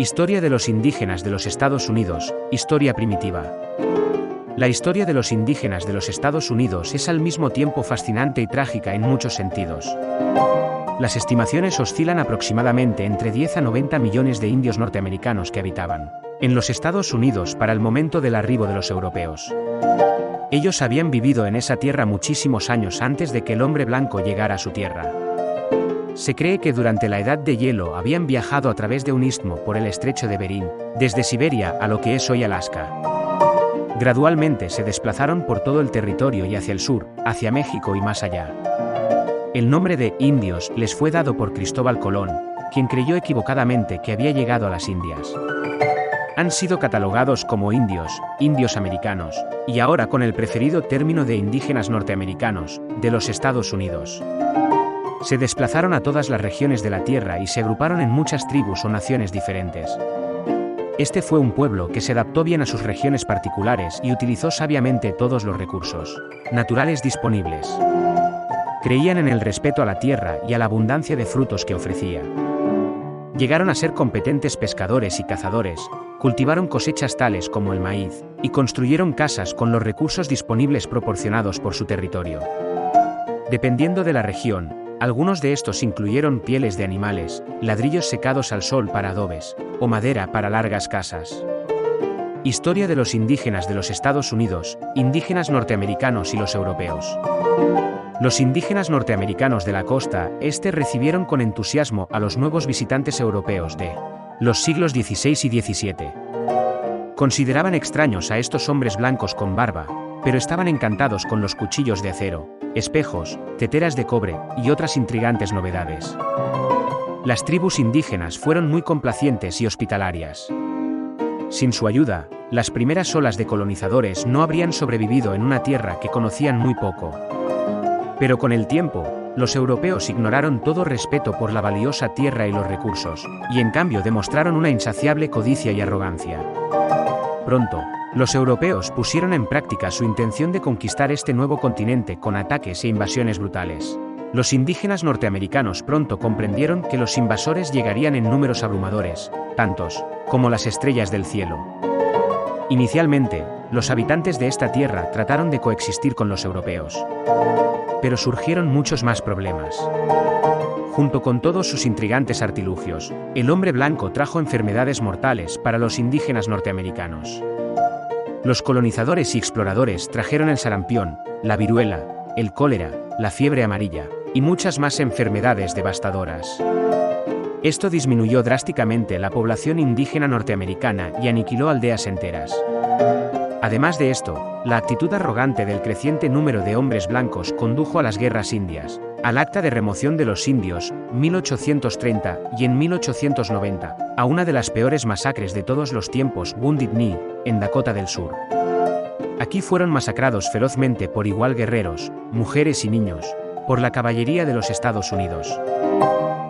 Historia de los indígenas de los Estados Unidos, historia primitiva. La historia de los indígenas de los Estados Unidos es al mismo tiempo fascinante y trágica en muchos sentidos. Las estimaciones oscilan aproximadamente entre 10 a 90 millones de indios norteamericanos que habitaban en los Estados Unidos para el momento del arribo de los europeos. Ellos habían vivido en esa tierra muchísimos años antes de que el hombre blanco llegara a su tierra. Se cree que durante la Edad de Hielo habían viajado a través de un istmo por el estrecho de Bering, desde Siberia a lo que es hoy Alaska. Gradualmente se desplazaron por todo el territorio y hacia el sur, hacia México y más allá. El nombre de indios les fue dado por Cristóbal Colón, quien creyó equivocadamente que había llegado a las Indias. Han sido catalogados como indios americanos, y ahora con el preferido término de indígenas norteamericanos, de los Estados Unidos. Se desplazaron a todas las regiones de la tierra y se agruparon en muchas tribus o naciones diferentes. Este fue un pueblo que se adaptó bien a sus regiones particulares y utilizó sabiamente todos los recursos naturales disponibles. Creían en el respeto a la tierra y a la abundancia de frutos que ofrecía. Llegaron a ser competentes pescadores y cazadores, cultivaron cosechas tales como el maíz, y construyeron casas con los recursos disponibles proporcionados por su territorio. Dependiendo de la región, algunos de estos incluyeron pieles de animales, ladrillos secados al sol para adobes, o madera para largas casas. Historia de los indígenas de los Estados Unidos, indígenas norteamericanos y los europeos. Los indígenas norteamericanos de la costa este recibieron con entusiasmo a los nuevos visitantes europeos de los siglos XVI y XVII. Consideraban extraños a estos hombres blancos con barba, pero estaban encantados con los cuchillos de acero, espejos, teteras de cobre y otras intrigantes novedades. Las tribus indígenas fueron muy complacientes y hospitalarias. Sin su ayuda, las primeras olas de colonizadores no habrían sobrevivido en una tierra que conocían muy poco. Pero con el tiempo, los europeos ignoraron todo respeto por la valiosa tierra y los recursos, y en cambio demostraron una insaciable codicia y arrogancia. Pronto, los europeos pusieron en práctica su intención de conquistar este nuevo continente con ataques e invasiones brutales. Los indígenas norteamericanos pronto comprendieron que los invasores llegarían en números abrumadores, tantos como las estrellas del cielo. Inicialmente, los habitantes de esta tierra trataron de coexistir con los europeos. Pero surgieron muchos más problemas. Junto con todos sus intrigantes artilugios, el hombre blanco trajo enfermedades mortales para los indígenas norteamericanos. Los colonizadores y exploradores trajeron el sarampión, la viruela, el cólera, la fiebre amarilla, y muchas más enfermedades devastadoras. Esto disminuyó drásticamente la población indígena norteamericana y aniquiló aldeas enteras. Además de esto, la actitud arrogante del creciente número de hombres blancos condujo a las guerras indias, al Acta de Remoción de los Indios, 1830, y en 1890, a una de las peores masacres de todos los tiempos, Wounded Knee, en Dakota del Sur. Aquí fueron masacrados ferozmente por igual guerreros, mujeres y niños, por la caballería de los Estados Unidos.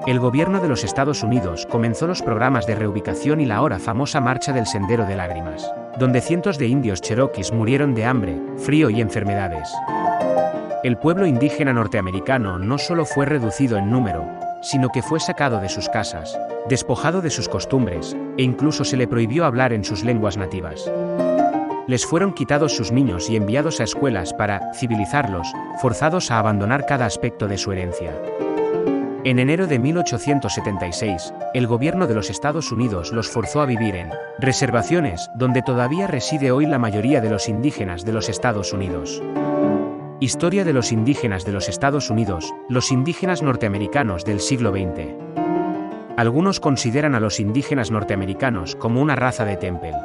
El gobierno de los Estados Unidos comenzó los programas de reubicación y la ahora famosa Marcha del Sendero de Lágrimas, donde cientos de indios cherokees murieron de hambre, frío y enfermedades. El pueblo indígena norteamericano no solo fue reducido en número, sino que fue sacado de sus casas, despojado de sus costumbres, e incluso se le prohibió hablar en sus lenguas nativas. Les fueron quitados sus niños y enviados a escuelas para civilizarlos, forzados a abandonar cada aspecto de su herencia. En enero de 1876, el gobierno de los Estados Unidos los forzó a vivir en reservaciones, donde todavía reside hoy la mayoría de los indígenas de los Estados Unidos. Historia de los indígenas de los Estados Unidos, los indígenas norteamericanos del siglo XX. Algunos consideran a los indígenas norteamericanos como una raza de Temple.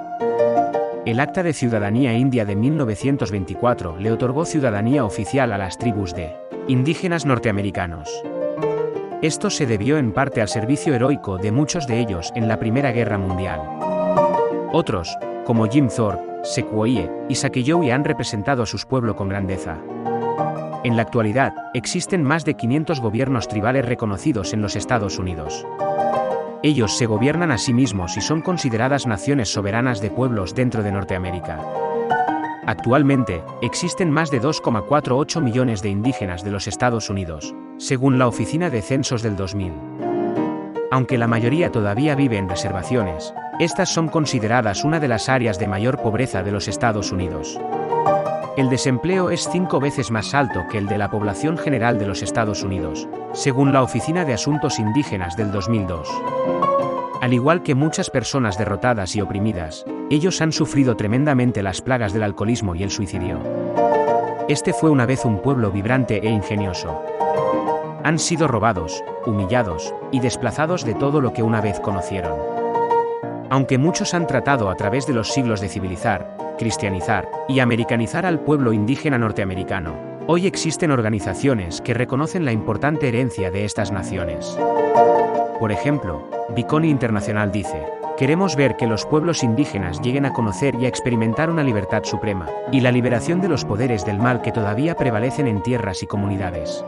El Acta de Ciudadanía India de 1924 le otorgó ciudadanía oficial a las tribus de indígenas norteamericanos. Esto se debió en parte al servicio heroico de muchos de ellos en la Primera Guerra Mundial. Otros, como Jim Thorpe, Sequoyah y Sacagawea han representado a sus pueblos con grandeza. En la actualidad, existen más de 500 gobiernos tribales reconocidos en los Estados Unidos. Ellos se gobiernan a sí mismos y son consideradas naciones soberanas de pueblos dentro de Norteamérica. Actualmente, existen más de 2,48 millones de indígenas de los Estados Unidos, según la Oficina de Censos del 2000. Aunque la mayoría todavía vive en reservaciones, estas son consideradas una de las áreas de mayor pobreza de los Estados Unidos. El desempleo es 5 veces más alto que el de la población general de los Estados Unidos, según la Oficina de Asuntos Indígenas del 2002. Al igual que muchas personas derrotadas y oprimidas, ellos han sufrido tremendamente las plagas del alcoholismo y el suicidio. Este fue una vez un pueblo vibrante e ingenioso. Han sido robados, humillados y desplazados de todo lo que una vez conocieron. Aunque muchos han tratado a través de los siglos de civilizar, cristianizar y americanizar al pueblo indígena norteamericano, hoy existen organizaciones que reconocen la importante herencia de estas naciones. Por ejemplo, Biconi Internacional dice: queremos ver que los pueblos indígenas lleguen a conocer y a experimentar una libertad suprema, y la liberación de los poderes del mal que todavía prevalecen en tierras y comunidades.